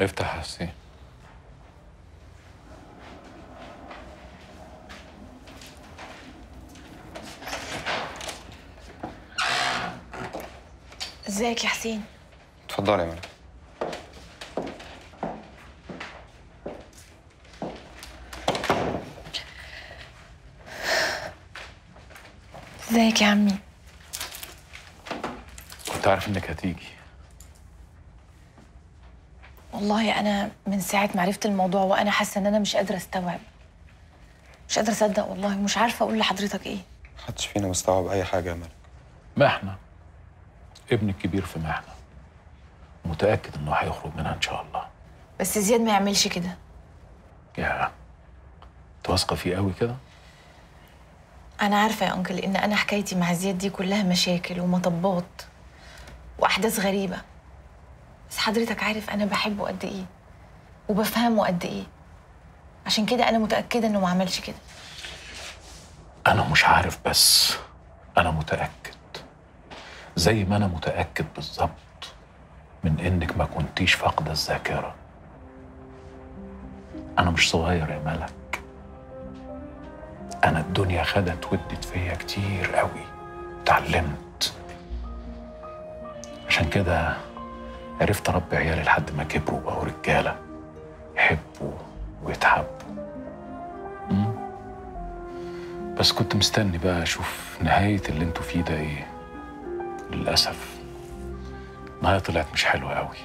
افتح يا حسين. ازيك يا حسين؟ اتفضلي يا ملك. ازيك يا عمي؟ كنت عارف انك هتيجي. والله انا من ساعه ما عرفت الموضوع وانا حاسه ان انا مش قادره استوعب، مش قادره اصدق والله، ومش عارفه اقول لحضرتك ايه. محدش فينا مستوعب اي حاجه يا ملك. محنة. ابنك كبير في محنة، متأكد انه هيخرج منها ان شاء الله. بس زياد ما يعملش كده. يا انت واثقة فيه قوي كده؟ انا عارفه يا انكل ان انا حكايتي مع زياد دي كلها مشاكل ومطبات واحداث غريبه، بس حضرتك عارف انا بحبه قد ايه وبفهمه قد ايه، عشان كده انا متاكده انه ما عملش كده. انا مش عارف، بس انا متأكد، زي ما انا متأكد بالظبط من انك ما كنتيش فاقدة الذاكرة. انا مش صغير يا ملك، انا الدنيا خدت ودت فيا كتير قوي، اتعلمت. عشان كده عرفت اربي عيالي لحد ما كبروا وبقوا رجاله يحبوا ويتحبوا. بس كنت مستني بقى اشوف نهايه اللي انتوا فيه ده ايه. للاسف النهايه طلعت مش حلوه قوي.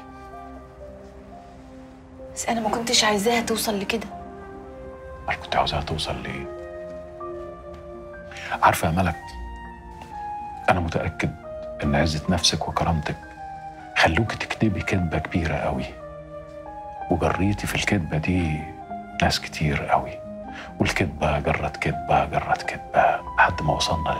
بس انا ما كنتش عايزاها توصل لكده. امال كنت عاوزاها توصل ليه؟ عارفه يا ملك، انا متاكد ان عزه نفسك وكرامتك خلوكي تكتبي كذبه كبيره قوي، وجريتي في الكذبه دي ناس كتير قوي، والكذبه جرت كذبه جرت كذبه لحد ما وصلنا